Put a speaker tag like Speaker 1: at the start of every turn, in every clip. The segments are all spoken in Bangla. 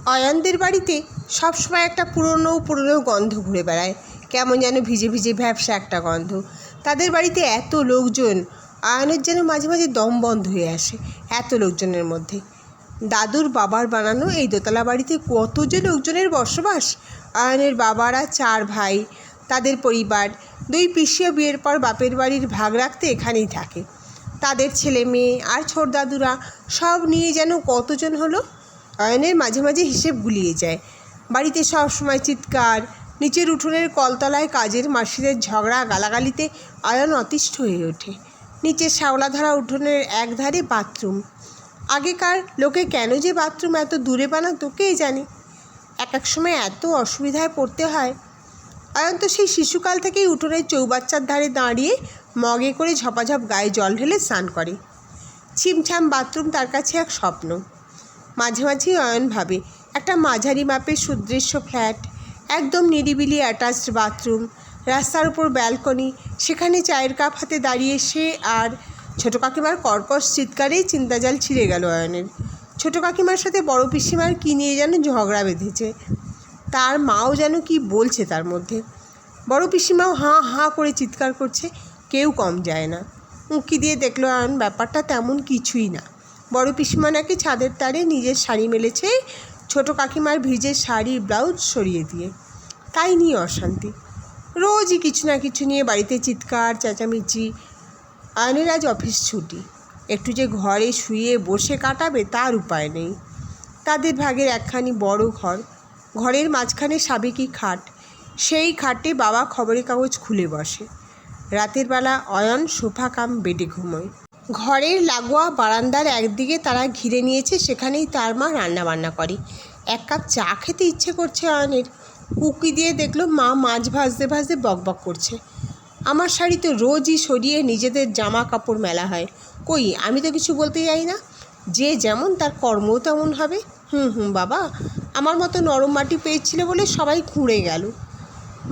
Speaker 1: অয়নদের বাড়িতে সবসময় একটা পুরনো পুরনো গন্ধ ঘুরে বেড়ায়, কেমন যেন ভিজে ভিজে ভ্যাপসা একটা গন্ধ। তাদের বাড়িতে এত লোকজন, অয়নের যেন মাঝে মাঝে দম বন্ধ হয়ে আসে এত লোকজনের মধ্যে। দাদুর বাবার বানানো এই দোতলা বাড়িতে কত যে লোকজনের বসবাস। অয়নের বাবারা 4 ভাই, তাদের পরিবার, 2 পিসিও বিয়ের পর বাপের বাড়ির ভাগ রাখতে এখানেই থাকে। তাদের ছেলে মেয়ে আর ছোট দাদুরা সব নিয়ে যেন কতজন হলো। অয়নের মাঝে মাঝে হিসেব গুলিয়ে যায়। বাড়িতে সব সময় চিৎকার, নিচের উঠোনের কলতলায় কাজের মাসিদের ঝগড়া গালাগালিতে অয়ন অতিষ্ঠ হয়ে ওঠে। নিচের শ্যাওলাধারা উঠোনের একধারে বাথরুম। আগেকার লোকে কেন যে বাথরুম এত দূরে বানাতো কে জানে। এক এক সময় এত অসুবিধায় পড়তে হয়। অয়ন তো সেই শিশুকাল থেকেই উঠোনের চৌবাচ্চার ধারে দাঁড়িয়ে মগে করে ঝপাঝপ গায়ে জল ঢেলে স্নান করে। ছিমছাম বাথরুম তার কাছে এক স্বপ্ন। মাঝে মাঝেই অয়ন ভাবে, একটা মাঝারি মাপের সুদৃশ্য ফ্ল্যাট, একদম নিরিবিলি অ্যাটাচড বাথরুম, রাস্তার উপর ব্যালকনি, সেখানে চায়ের কাপ হাতে দাঁড়িয়ে সে আর ছোটো কাকিমার কর্কশ চিৎকারেই চিন্তাজাল ছিঁড়ে গেল অয়নের। ছোটো কাকিমার সাথে বড় পিসিমার কী নিয়ে যেন ঝগড়া বেঁধেছে, তার মাও যেন কি বলছে তার মধ্যে। বড় পিসিমাও হাঁ হাঁ করে চিৎকার করছে, কেউ কম যায় না। উঁকি দিয়ে দেখলো অয়ন ব্যাপারটা তেমন কিছুই না। বড় পিসিমা নাকি ছাদের তারে নিজের শাড়ি মেলেছে ছোটো কাকিমার ভিজে শাড়ি ব্লাউজ সরিয়ে দিয়ে, তাই নিয়ে অশান্তি। রোজই কিছু না কিছু নিয়ে বাড়িতে চিৎকার চেঁচামেচি। অয়নের আজ অফিস ছুটি, একটু যে ঘরে শুয়ে বসে কাটাবে তার উপায় নেই। তাদের ভাগের একখানি বড় ঘর, ঘরের মাঝখানে সাবেকি খাট, সেই খাটে বাবা খবরের কাগজ খুলে বসে। রাতের বেলা অয়ন সোফা কাম বেডে ঘুমোয়। ঘরের লাগোয়া বারান্দার একদিকে তারা ঘিরে নিয়েছে, সেখানেই তার মা রান্না বান্না করে। 1 কাপ চা খেতে ইচ্ছে করছে অয়নের। উকি দিয়ে দেখলো মা মাছ ভাজতে ভাজতে বকবক করছে। আমার শাড়ি তো রোজই সরিয়ে নিজেদের জামা কাপড় মেলা হয়, কই আমি তো কিছু বলতে যাই না। যে যেমন তার কর্মও তেমন হবে। বাবা, আমার মতো নরম মাটি পেয়েছিল বলে সবাই খুঁড়ে গেল।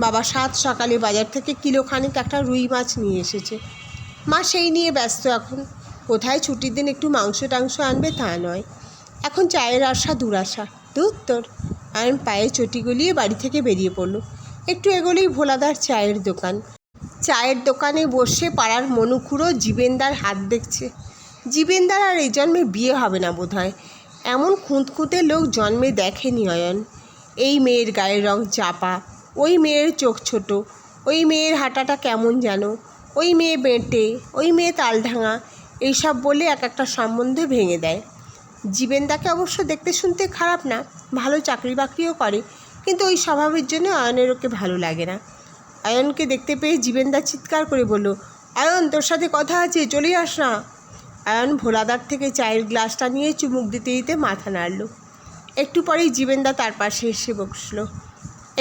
Speaker 1: বাবা 7 সকালে বাজার থেকে কিলোখানিক একটা রুই মাছ নিয়ে এসেছে। মা সেই নিয়ে ব্যস্ত এখন। কোথায় ছুটির দিন একটু মাংস টাংস আনবে তা নয়, এখন চায়ের আশা দুরাশা। তোর আয়ন পায়ে চটি গলিয়ে বাড়ি থেকে বেরিয়ে পড়ল। একটু এগোলেই ভোলাদার চায়ের দোকান। চায়ের দোকানে বসে পাড়ার মনুখুড়ো জীবেনদার হাত দেখছে। জীবেনদার আর এই জন্মে বিয়ে হবে না বোধ হয়, এমন খুঁতখুঁতে লোক জন্মে দেখেনি অয়ন। এই মেয়ের গায়ের রং চাপা, ওই মেয়ের চোখ ছোট, ওই মেয়ের হাঁটাটা কেমন যেন, ওই মেয়ে বেঁটে, ওই মেয়ে তালঢাঙা, এইসব বলে এক একটা সম্বন্ধে ভেঙে দেয়। জীবেনদাকে অবশ্য দেখতে শুনতে খারাপ না, ভালো চাকরি বাকরিও করে, কিন্তু ওই স্বভাবের জন্য অয়নের ওকে ভালো লাগে না। অয়নকে দেখতে পেয়ে জীবেনদা চিৎকার করে বলল, অয়ন তোর সাথে কথা আছে, চলে আস না। অয়ন ভোলাদার থেকে চায়ের গ্লাসটা নিয়ে চুমুক দিতে দিতে মাথা নাড়ল। একটু পরেই জীবেনদা তার পাশে এসে বসল।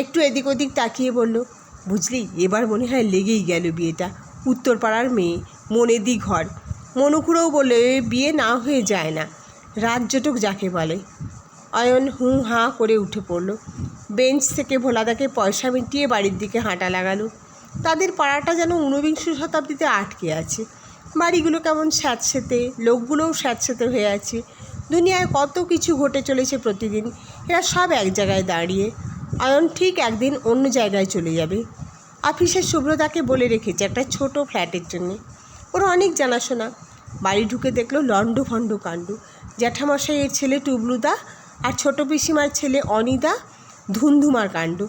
Speaker 1: একটু এদিক ওদিক তাকিয়ে বলল, বুঝলি এবার মনে হয় লেগেই গেল বিয়েটা। উত্তরপাড়ার মেয়ে, মনে দি ঘর। মনুখুড়োও বলল, বিয়ে না হয়ে যায় না, রাত জটক যাকে বলে। অয়ন হুঁ হাঁ করে উঠে পড়ল। বেঞ্চ থেকে ভোলাদাকে পয়সা মিটিয়ে বাড়ির দিকে হাঁটা লাগালো। তাদের পাড়াটা যেন 19 শতাব্দীতে আটকে আছে। বাড়িগুলো কেমন স্যাঁতসেঁতে, লোকগুলোও স্যাঁতসেঁতে হয়ে আছে। দুনিয়ায় কত কিছু ঘটে চলেছে প্রতিদিন, এরা সব এক জায়গায় দাঁড়িয়ে। অয়ন ঠিক একদিন অন্য জায়গায় চলে যাবে। অফিসের শুভ্রতাকে বলে রেখেছে একটা ছোট ফ্ল্যাটের জন্যে, ওর অনেক জানাশোনা। বাড়ি ঢুকে দেখলো লণ্ডভণ্ড কাণ্ড। জ্যাঠামশাইয়ের ছেলে টুবলুদা আর ছোটো পিসিমার ছেলে অনিদা ধুমধুমার কাণ্ড।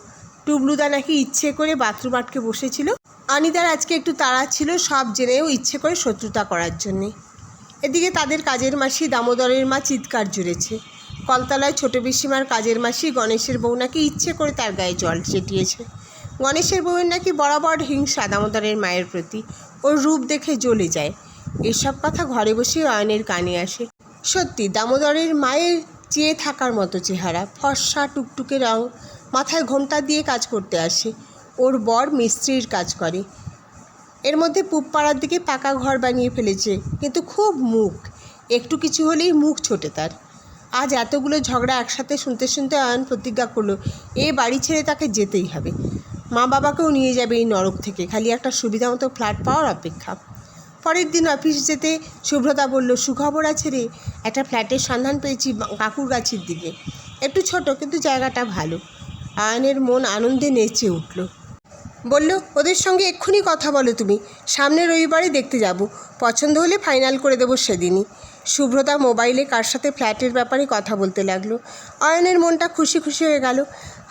Speaker 1: টুবলুদা নাকি ইচ্ছে করে বাথরুম আটকে বসেছিল, অনিদার আজকে একটু তাড়া ছিল, সব জেনেও ইচ্ছে করে শত্রুতা করার জন্যে। এদিকে তাদের কাজের মাসি দামোদরের মা চিৎকার জুড়েছে। কলতলায় ছোটো পিসিমার কাজের মাসি গণেশের বউ নাকি ইচ্ছে করে তার গায়ে জল ছিটিয়েছে। গণেশের বউয়ের নাকি বরাবর হিংসা দামোদরের মায়ের প্রতি, ওর রূপ দেখে জ্বলে যায়। এসব কথা ঘরে বসে অয়নের কানে আসে। সত্যি দামোদরের মায়ের চেয়ে থাকার মতো চেহারা, ফর্সা টুকটুকে রং, মাথায় ঘোমটা দিয়ে কাজ করতে আসে। ওর বর মিস্ত্রির কাজ করে। এর মধ্যে পুবপাড়ার দিকে পাকা ঘর বানিয়ে ফেলেছে, কিন্তু খুব মুখ, একটু কিছু হলেই মুখ ছোটে তার। আজ এতগুলো ঝগড়া একসাথে শুনতে শুনতে অয়ন প্রতিজ্ঞা করলো, এ বাড়ি ছেড়ে তাকে যেতেই হবে। মা বাবাকেও নিয়ে যাবে এই নরক থেকে, খালি একটা সুবিধা মতো ফ্ল্যাট পাওয়ার অপেক্ষা। পরের দিন অফিস যেতে শুভ্রতা বলল, সুখবর আছে রে, একটা ফ্ল্যাটের সন্ধান পেয়েছি কাকুর গাছির দিকে। একটু ছোট কিন্তু জায়গাটা ভালো। আয়নের মন আনন্দে নেচে উঠল। বলল, ওদের সঙ্গে এক্ষুনি কথা বলো তুমি, সামনের রবিবারে দেখতে যাব, পছন্দ হলে ফাইনাল করে দেবো সেদিনই। শুভ্রতা মোবাইলে কার সাথে ফ্ল্যাটের ব্যাপারে কথা বলতে লাগলো। অয়নের মনটা খুশি খুশি হয়ে গেল।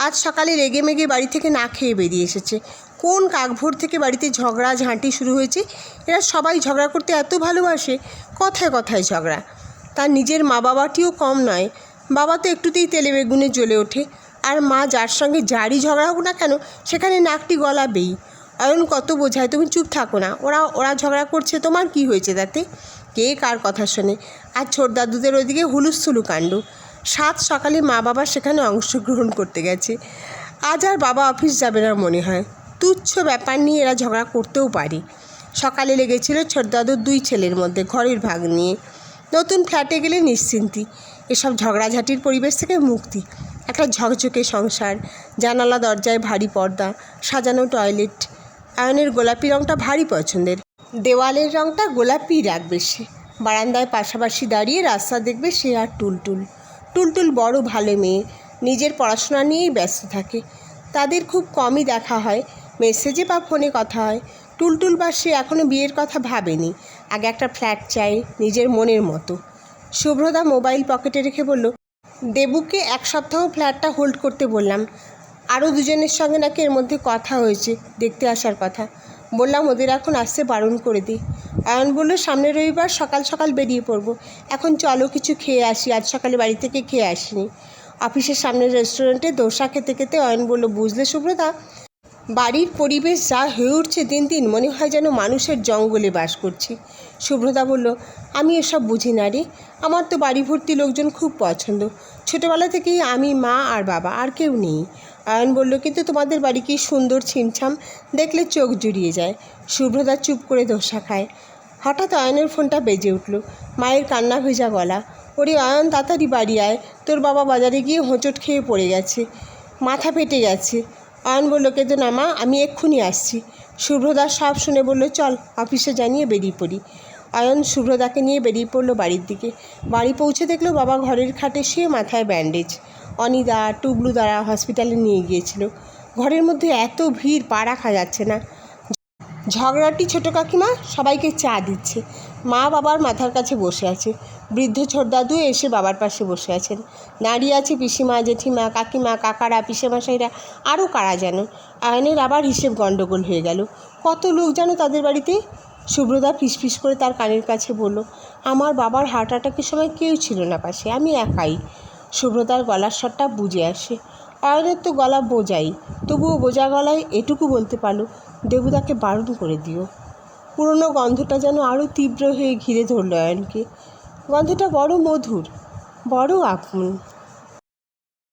Speaker 1: আজ সকালে রেগে মেগে বাড়ি থেকে না খেয়ে বেরিয়ে এসেছে। কোন কাকভোর থেকে বাড়িতে ঝগড়া ঝাঁটি শুরু হয়েছে। এরা সবাই ঝগড়া করতে এত ভালোবাসে, কথায় কথায় ঝগড়া। তার নিজের মা বাবাটিও কম নয়। বাবা তো একটুতেই তেলে বেগুনে জ্বলে ওঠে, আর মা যার সঙ্গে যারই ঝগড়া হোক না কেন সেখানে নাকটি গলাবেই। অয়ন কত বোঝায়, তুমি চুপ থাকো না, ওরা ঝগড়া করছে, তোমার কি হয়েছে তাতে? কে কার কথা শোনে। আর ছোট দাদুদের ওইদিকে হুলুস্থুলু কাণ্ড। সাত সকালে মা বাবা সেখানে অংশগ্রহণ করতে গেছে। আজ আর বাবা অফিস যাবে না মনে হয়। তুচ্ছ ব্যাপার নিয়ে এরা ঝগড়া করতেও পারে। সকালে লেগেছিল ছোট দাদুর দুই ছেলের মধ্যে ঘরের ভাগ নিয়ে। নতুন ফ্ল্যাটে গেলে নিশ্চিন্তি, এসব ঝগড়াঝাটির পরিবেশ থেকে মুক্তি। একটা ঝকঝকে সংসার, জানালা দরজায় ভারী পর্দা, সাজানো টয়লেট। আয়নের গোলাপি রঙটা ভারী পছন্দের। দেওয়ালের রঙটা গোলাপি রাখবে সে। বারান্দায় পাশাপাশি দাঁড়িয়ে রাস্তা দেখবে সে আর টুলটুল। টুলটুল বড় ভালো মেয়ে, নিজের পড়াশোনা নিয়েই ব্যস্ত থাকে। তাদের খুব কমই দেখা হয়, মেসেজে বা ফোনে কথা হয়। টুলটুল বা সে এখনও বিয়ের কথা ভাবেনি। আগে একটা ফ্ল্যাট চাই, নিজের মনের মতো। শুভ্রতা মোবাইল পকেটে রেখে বলল, দেবুকে 1 সপ্তাহ ফ্ল্যাটটা হোল্ড করতে বললাম। আরও দুজনের সঙ্গে নাকি এর মধ্যে কথা হয়েছে, দেখতে আসার কথা। বললাম ওদের এখন আসতে বারণ করে দিই। আয়ন বলল, সামনের রবিবার সকাল সকাল বেরিয়ে পড়বো। এখন চলো কিছু খেয়ে আসি, আজ সকালে বাড়ি থেকে খেয়ে আসিনি। অফিসের সামনের রেস্টুরেন্টে দোসা খেতে খেতে অয়ন বলল, বুঝলে শুভ্রতা, বাড়ির পরিবেশ যা হয়ে উঠছে দিন দিন, মনে হয় যেন মানুষের জঙ্গলে বাস করছি। শুভ্রতা বলল, আমি এসব বুঝি না রে, আমার তো বাড়ি ভর্তি লোকজন খুব পছন্দ। ছোটোবেলা থেকেই আমি, মা আর বাবা, আর কেউ নেই। আয়ন বলল, কিন্তু তোমাদের বাড়ি কি সুন্দর, ছিমছাম, দেখলে চোখ জুড়িয়ে যায়। শুভ্রতা চুপ করে দোসা খায়। হঠাৎ অয়নের ফোনটা বেজে উঠল। মায়ের কান্না ভেজা গলা। ওরে অয়ন, তাড়াতাড়ি বাড়ি আয়, তোর বাবা বাজারে গিয়ে হোঁচট খেয়ে পড়ে গেছে, মাথা ফেটে গেছে। অয়ন বলল, কেঁদো না মা, আমি এক্ষুনি আসছি। শুভ্রদা সব শুনে বলল, চল অফিসে জানিয়ে বেরিয়ে পড়ি। অয়ন শুভ্রদাকে নিয়ে বেরিয়ে পড়ল বাড়ির দিকে। বাড়ি পৌঁছে দেখলো বাবা ঘরের খাটে শুয়ে, মাথায় ব্যান্ডেজ। অনিদা টুবলু দ্বারা হসপিটালে নিয়ে গিয়েছিল। ঘরের মধ্যে এত ভিড়, পা রাখা যাচ্ছে না। ঝগড়াটি ছোট কাকিমা সবাইকে চা দিচ্ছে। মা বাবার মাথার কাছে বসে আছে। বৃদ্ধ ছোট দাদু এসে বাবার পাশে বসে আছেন। দাঁড়িয়ে আছে পিসিমা, জেঠিমা, কাকিমা, কাকারা, পিসেমশাইরা, আরও কারা যেন। আয়নের আবার হিসেব গণ্ডগোল হয়ে গেল। কত লোক যেন তাদের বাড়িতে। শুভ্রদা ফিসফিস করে তার কানের কাছে বলল, আমার বাবার হার্ট অ্যাটাকের সময় কেউ ছিল না পাশে, আমি একাই। শুভ্রদার গলার স্বরটা বুঝে আসে। অয়নের তো গলা বোঝাই, তবুও বোঝা গলায় এটুকু বলতে পারল, দেবুদাকে বারণ করে দিও। পুরনো গন্ধটা যেন আরও তীব্র হয়ে ঘিরে ধরল অয়নকে। গন্ধটা বড় মধুর, বড় আপন।